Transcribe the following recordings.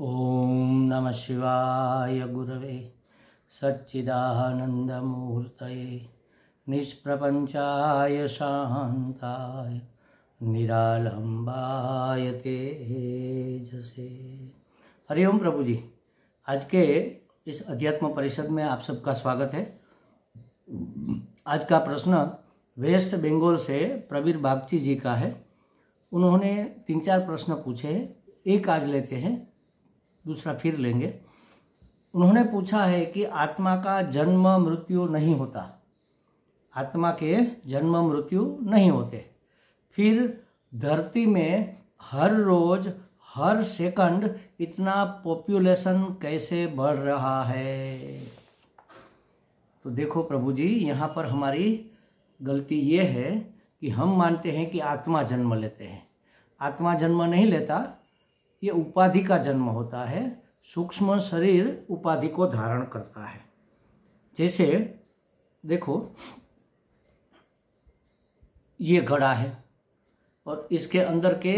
ओम नमः शिवाय गुरवे सच्चिदानंदमूर्तये निष्प्रपंचाय शांताय निरालंबाय तेजसे। हरिओम प्रभु जी। आज के इस अध्यात्म परिषद में आप सबका स्वागत है। आज का प्रश्न वेस्ट बंगाल से प्रवीर बागची जी का है। उन्होंने 3-4 प्रश्न पूछे हैं, एक आज लेते हैं, दूसरा फिर लेंगे। उन्होंने पूछा है कि आत्मा का जन्म मृत्यु नहीं होता, आत्मा के जन्म मृत्यु नहीं होते, फिर धरती में हर रोज हर सेकंड इतना पॉपुलेशन कैसे बढ़ रहा है। तो देखो प्रभु जी, यहाँ पर हमारी गलती ये है कि हम मानते हैं कि आत्मा जन्म लेते हैं। आत्मा जन्म नहीं लेता, ये उपाधि का जन्म होता है। सूक्ष्म शरीर उपाधि को धारण करता है। जैसे देखो, ये घड़ा है और इसके अंदर के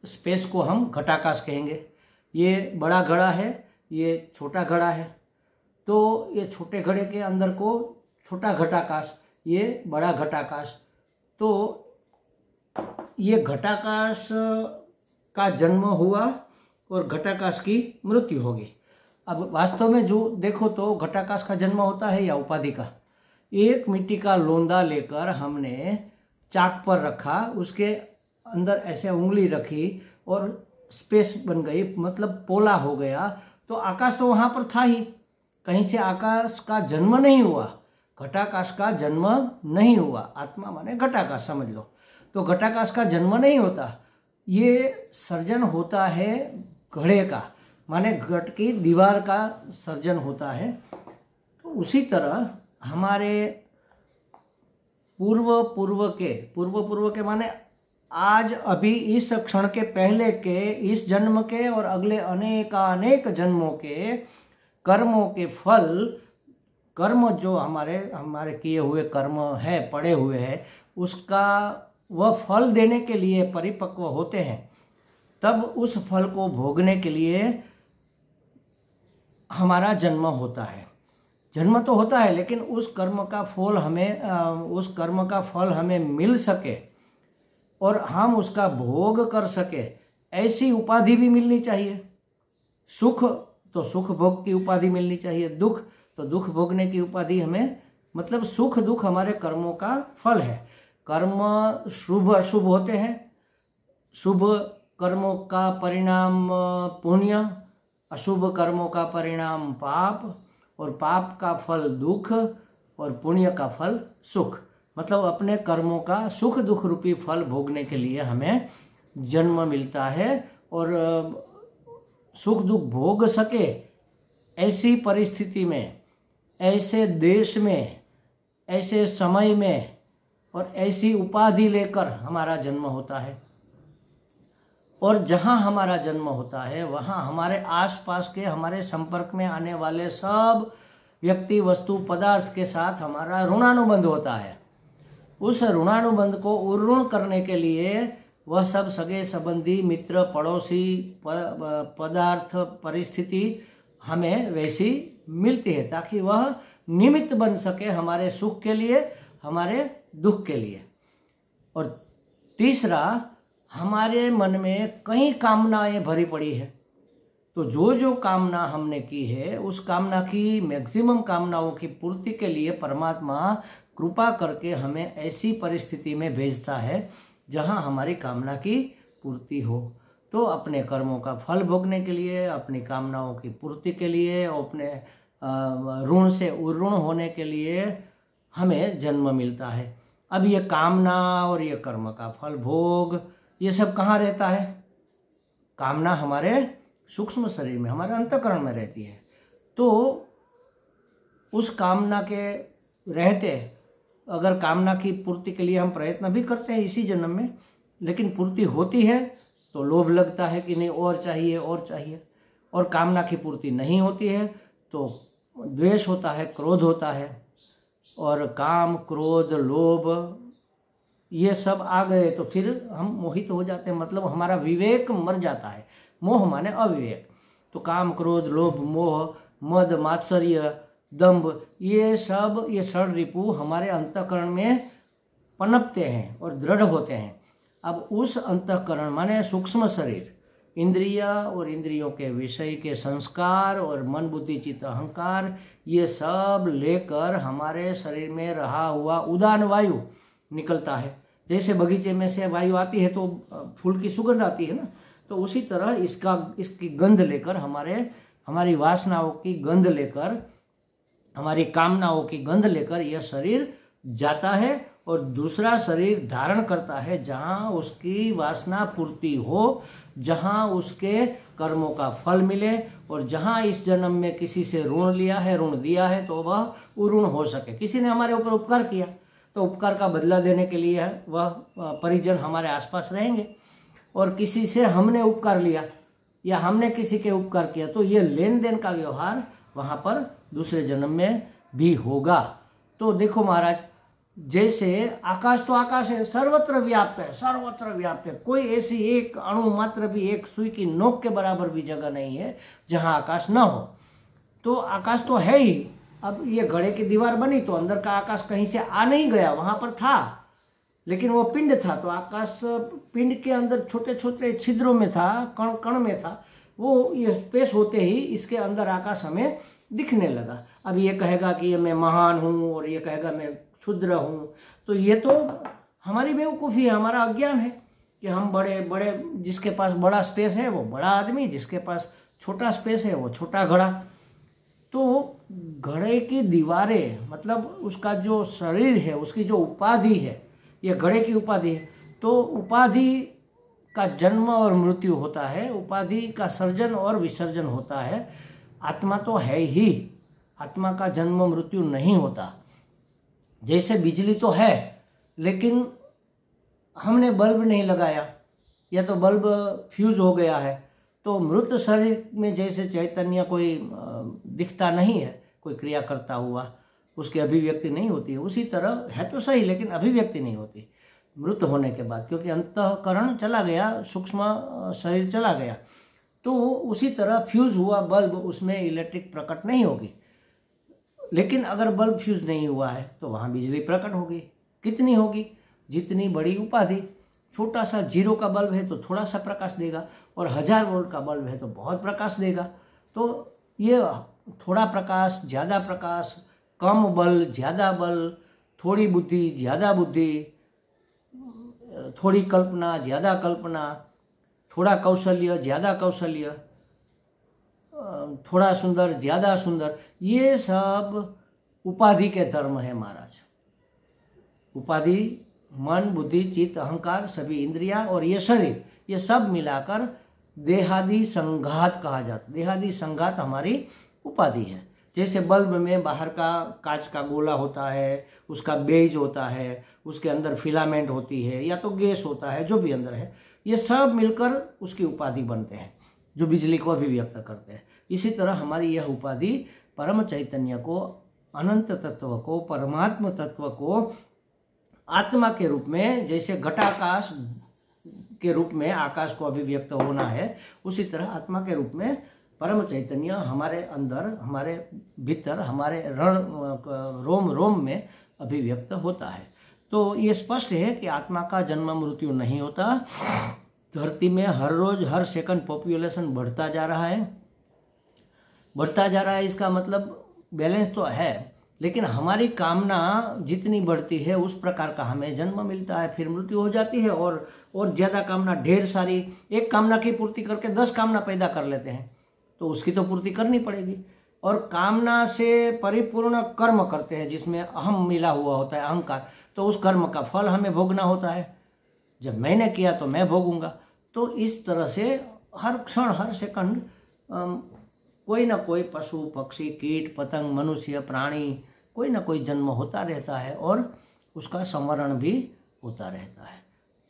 स्पेस को हम घटाकाश कहेंगे। ये बड़ा घड़ा है, ये छोटा घड़ा है, तो ये छोटे घड़े के अंदर को छोटा घटाकाश, ये बड़ा घटाकाश। तो ये घटाकाश का जन्म हुआ और घटाकाश की मृत्यु होगी। अब वास्तव में जो देखो तो घटाकाश का जन्म होता है या उपाधि का। एक मिट्टी का लोंदा लेकर हमने चाक पर रखा, उसके अंदर ऐसे उंगली रखी और स्पेस बन गई, मतलब पोला हो गया, तो आकाश तो वहाँ पर था ही। कहीं से आकाश का जन्म नहीं हुआ, घटाकाश का जन्म नहीं हुआ। आत्मा माने घटाकाश समझ लो। तो घटाकाश का जन्म नहीं होता, ये सर्जन होता है घड़े का, माने घट की दीवार का सर्जन होता है। तो उसी तरह हमारे पूर्व के माने आज अभी इस क्षण के पहले के, इस जन्म के और अगले अनेक जन्मों के कर्मों के फल, कर्म जो हमारे किए हुए कर्म है, पड़े हुए हैं, उसका वह फल देने के लिए परिपक्व होते हैं। तब उस फल को भोगने के लिए हमारा जन्म होता है। जन्म तो होता है, लेकिन उस कर्म का फल हमें मिल सके और हम उसका भोग कर सके, ऐसी उपाधि भी मिलनी चाहिए। सुख तो सुख भोग की उपाधि मिलनी चाहिए, दुख तो दुख भोगने की उपाधि हमें, मतलब सुख दुख हमारे कर्मों का फल है। कर्म शुभ अशुभ होते हैं। शुभ कर्मों का परिणाम पुण्य, अशुभ कर्मों का परिणाम पाप, और पाप का फल दुख और पुण्य का फल सुख। मतलब अपने कर्मों का सुख दुख रूपी फल भोगने के लिए हमें जन्म मिलता है। और सुख दुख भोग सके ऐसी परिस्थिति में, ऐसे देश में, ऐसे समय में और ऐसी उपाधि लेकर हमारा जन्म होता है। और जहाँ हमारा जन्म होता है वहाँ हमारे आसपास के, हमारे संपर्क में आने वाले सब व्यक्ति वस्तु पदार्थ के साथ हमारा ऋणानुबंध होता है। उस ऋणानुबंध को उर्ऋण करने के लिए वह सब सगे संबंधी, मित्र, पड़ोसी, पदार्थ, परिस्थिति हमें वैसी मिलती है ताकि वह निमित्त बन सके हमारे सुख के लिए, हमारे दुख के लिए। और तीसरा, हमारे मन में कई कामनाएं भरी पड़ी है। तो जो कामना हमने की है, उस कामना की मैक्सिमम कामनाओं की पूर्ति के लिए परमात्मा कृपा करके हमें ऐसी परिस्थिति में भेजता है जहां हमारी कामना की पूर्ति हो। तो अपने कर्मों का फल भोगने के लिए, अपनी कामनाओं की पूर्ति के लिए, अपने ऋण से उर्ऋण होने के लिए हमें जन्म मिलता है। अब ये कामना और ये कर्म का फल भोग, ये सब कहाँ रहता है? कामना हमारे सूक्ष्म शरीर में, हमारे अंतःकरण में रहती है। तो उस कामना के रहते, अगर कामना की पूर्ति के लिए हम प्रयत्न भी करते हैं इसी जन्म में, लेकिन पूर्ति होती है तो लोभ लगता है कि नहीं और चाहिए और चाहिए, और कामना की पूर्ति नहीं होती है तो द्वेष होता है, क्रोध होता है। और काम, क्रोध, लोभ ये सब आ गए तो फिर हम मोहित हो जाते हैं, मतलब हमारा विवेक मर जाता है। मोह माने अविवेक। तो काम, क्रोध, लोभ, मोह, मद, मात्सर्य, दंभ, ये सब ये षड रिपु हमारे अंतःकरण में पनपते हैं और दृढ़ होते हैं। अब उस अंतःकरण माने सूक्ष्म शरीर, इंद्रिया और इंद्रियों के विषय के संस्कार और मन, बुद्धि, चित्त, अहंकार, ये सब लेकर हमारे शरीर में रहा हुआ उदान वायु निकलता है। जैसे बगीचे में से वायु आती है तो फूल की सुगंध आती है ना, तो उसी तरह इसकी गंध लेकर हमारी वासनाओं की गंध लेकर, हमारी कामनाओं की गंध लेकर यह शरीर जाता है और दूसरा शरीर धारण करता है, जहाँ उसकी वासना पूर्ति हो, जहाँ उसके कर्मों का फल मिले, और जहाँ इस जन्म में किसी से ऋण लिया है, ऋण दिया है, तो वह उऋण हो सके। किसी ने हमारे ऊपर उपकार किया तो उपकार का बदला देने के लिए वह परिजन हमारे आसपास रहेंगे, और किसी से हमने उपकार लिया या हमने किसी के उपकार किया तो ये लेन देन का व्यवहार वहाँ पर दूसरे जन्म में भी होगा। तो देखो महाराज, जैसे आकाश तो आकाश है, सर्वत्र व्याप्त है, सर्वत्र व्याप्त है। कोई ऐसी एक अणु मात्र भी, एक सुई की नोक के बराबर भी जगह नहीं है जहाँ आकाश न हो। तो आकाश तो है ही। अब ये घड़े की दीवार बनी तो अंदर का आकाश कहीं से आ नहीं गया, वहां पर था, लेकिन वो पिंड था, तो आकाश पिंड के अंदर छोटे छोटे छिद्रों में था, कण कण में था। वो ये स्पेस होते ही इसके अंदर आकाश हमें दिखने लगा। अब ये कहेगा कि ये मैं महान हूँ और ये कहेगा मैं क्षुद्र हूँ, तो ये तो हमारी बेवकूफ़ी है, हमारा अज्ञान है कि हम बड़े बड़े, जिसके पास बड़ा स्पेस है वो बड़ा आदमी, जिसके पास छोटा स्पेस है वो छोटा घड़ा। तो घड़े की दीवारें मतलब उसका जो शरीर है, उसकी जो उपाधि है, ये घड़े की उपाधि है। तो उपाधि का जन्म और मृत्यु होता है, उपाधि का सर्जन और विसर्जन होता है। आत्मा तो है ही, आत्मा का जन्म मृत्यु नहीं होता। जैसे बिजली तो है, लेकिन हमने बल्ब नहीं लगाया या तो बल्ब फ्यूज हो गया है, तो मृत शरीर में जैसे चैतन्य कोई दिखता नहीं है, कोई क्रिया करता हुआ, उसकी अभिव्यक्ति नहीं होती है। उसी तरह है तो सही, लेकिन अभिव्यक्ति नहीं होती मृत होने के बाद, क्योंकि अंतःकरण चला गया, सूक्ष्म शरीर चला गया। तो उसी तरह फ्यूज हुआ बल्ब, उसमें इलेक्ट्रिक प्रकट नहीं होगी। लेकिन अगर बल्ब फ्यूज नहीं हुआ है तो वहाँ बिजली प्रकट होगी। कितनी होगी? जितनी बड़ी उपाधि। छोटा सा 0 का बल्ब है तो थोड़ा सा प्रकाश देगा, और 1000 वोल्ट का बल्ब है तो बहुत प्रकाश देगा। तो ये थोड़ा प्रकाश, ज़्यादा प्रकाश, कम बल, ज़्यादा बल, थोड़ी बुद्धि, ज़्यादा बुद्धि, थोड़ी कल्पना, ज़्यादा कल्पना, थोड़ा कौशल्य, ज़्यादा कौशल्य, थोड़ा सुंदर, ज़्यादा सुंदर, ये सब उपाधि के धर्म है महाराज। उपाधि, मन, बुद्धि, चित्त, अहंकार, सभी इंद्रियां और ये शरीर, ये सब मिलाकर देहादि संघात कहा जाता है। देहादि संघात हमारी उपाधि है। जैसे बल्ब में बाहर का कांच का गोला होता है, उसका बेज होता है, उसके अंदर फिलामेंट होती है या तो गैस होता है, जो भी अंदर है, ये सब मिलकर उसकी उपाधि बनते हैं जो बिजली को अभिव्यक्त करते हैं। इसी तरह हमारी यह उपाधि परम चैतन्य को, अनंत तत्व को, परमात्म तत्व को आत्मा के रूप में, जैसे घटाकाश के रूप में आकाश को अभिव्यक्त होना है, उसी तरह आत्मा के रूप में परम चैतन्य हमारे अंदर, हमारे भीतर, हमारे रोम रोम में अभिव्यक्त होता है। तो ये स्पष्ट है कि आत्मा का जन्म मृत्यु नहीं होता। धरती में हर रोज, हर सेकंड पॉपुलेशन बढ़ता जा रहा है, बढ़ता जा रहा है। इसका मतलब बैलेंस तो है, लेकिन हमारी कामना जितनी बढ़ती है उस प्रकार का हमें जन्म मिलता है, फिर मृत्यु हो जाती है, और ज़्यादा कामना, ढेर सारी, एक कामना की पूर्ति करके 10 कामना पैदा कर लेते हैं, तो उसकी तो पूर्ति करनी पड़ेगी। और कामना से परिपूर्ण कर्म करते हैं जिसमें अहम मिला हुआ होता है, अहंकार, तो उस कर्म का फल हमें भोगना होता है। जब मैंने किया तो मैं भोगूंगा। तो इस तरह से हर क्षण, हर सेकंड कोई ना कोई पशु, पक्षी, कीट, पतंग, मनुष्य, प्राणी, कोई ना कोई जन्म होता रहता है और उसका संवरण भी होता रहता है।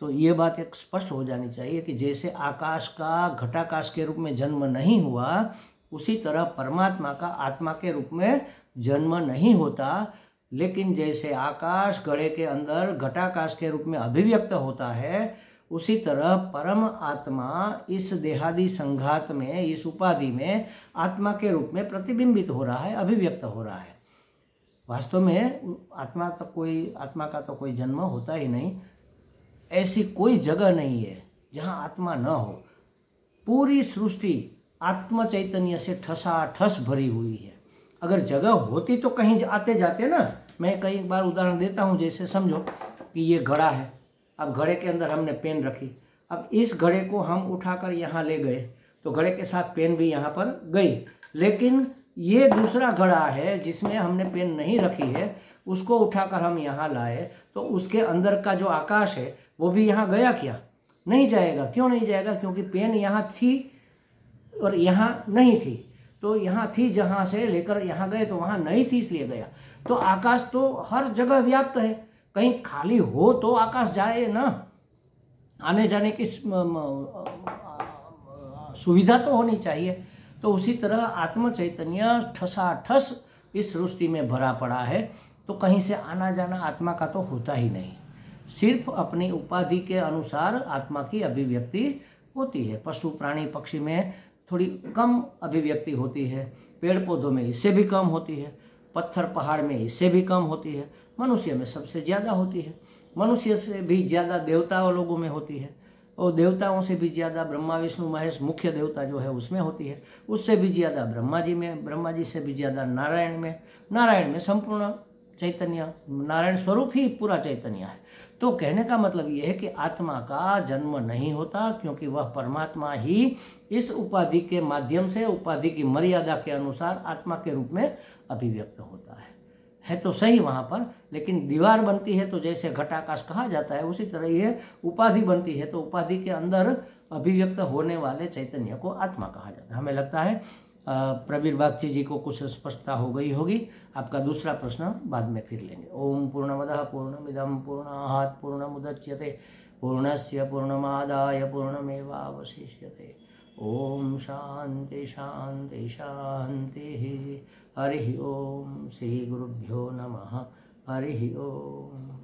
तो ये बात एक स्पष्ट हो जानी चाहिए कि जैसे आकाश का घटाकाश के रूप में जन्म नहीं हुआ, उसी तरह परमात्मा का आत्मा के रूप में जन्म नहीं होता। लेकिन जैसे आकाश घड़े के अंदर घटाकाश के रूप में अभिव्यक्त होता है, उसी तरह परम आत्मा इस देहादि संघात में, इस उपाधि में आत्मा के रूप में प्रतिबिंबित हो रहा है, अभिव्यक्त हो रहा है। वास्तव में आत्मा का तो कोई जन्म होता ही नहीं। ऐसी कोई जगह नहीं है जहाँ आत्मा न हो। पूरी सृष्टि आत्म चैतन्य से ठसाठस भरी हुई है। अगर जगह होती तो कहीं आते जाते ना। मैं कई बार उदाहरण देता हूँ, जैसे समझो कि ये घड़ा है। अब घड़े के अंदर हमने पेन रखी। अब इस घड़े को हम उठाकर यहाँ ले गए तो घड़े के साथ पेन भी यहाँ पर गई। लेकिन ये दूसरा घड़ा है जिसमें हमने पेन नहीं रखी है, उसको उठाकर हम यहाँ लाए तो उसके अंदर का जो आकाश है वो भी यहाँ गया क्या? नहीं जाएगा। क्यों नहीं जाएगा? क्योंकि पेन यहाँ थी और यहाँ नहीं थी। तो यहाँ थी, जहाँ से लेकर यहाँ गए तो वहाँ नहीं थी, इसलिए गया। तो आकाश तो हर जगह व्याप्त है। कहीं खाली हो तो आकाश जाए ना। आने जाने की सुविधा तो होनी चाहिए। तो उसी तरह आत्म चैतन्य ठसाठस इस सृष्टि में भरा पड़ा है, तो कहीं से आना जाना आत्मा का तो होता ही नहीं। सिर्फ अपनी उपाधि के अनुसार आत्मा की अभिव्यक्ति होती है। पशु प्राणी पक्षी में थोड़ी कम अभिव्यक्ति होती है, पेड़ पौधों में इससे भी कम होती है, पत्थर पहाड़ में इससे भी कम होती है, मनुष्य में सबसे ज़्यादा होती है। मनुष्य से भी ज़्यादा देवताओं लोगों में होती है, और देवताओं से भी ज़्यादा ब्रह्मा विष्णु महेश मुख्य देवता जो है उसमें होती है। उससे भी ज़्यादा ब्रह्मा जी में, ब्रह्मा जी से भी ज़्यादा नारायण में, नारायण में संपूर्ण चैतन्य, नारायण स्वरूप ही पूरा चैतन्य है। तो कहने का मतलब ये है कि आत्मा का जन्म नहीं होता, क्योंकि वह परमात्मा ही इस उपाधि के माध्यम से, उपाधि की मर्यादा के अनुसार आत्मा के रूप में अभिव्यक्त होता है तो सही वहाँ पर। लेकिन दीवार बनती है तो जैसे घटाकाश कहा जाता है, उसी तरह ये उपाधि बनती है तो उपाधि के अंदर अभिव्यक्त होने वाले चैतन्य को आत्मा कहा जाता है। हमें लगता है प्रवीर बागची जी को कुछ स्पष्टता हो गई होगी। आपका दूसरा प्रश्न बाद में फिर लेंगे। ओम पूर्णमदः पूर्णमिदं पूर्णात् पूर्णमुदच्यते पूर्णस्य पूर्णमादाय पूर्णमेवावशिष्यते। ओम शांति शांति शांति। हरि ओम। श्री गुरुभ्यो नमः। हरि ओम।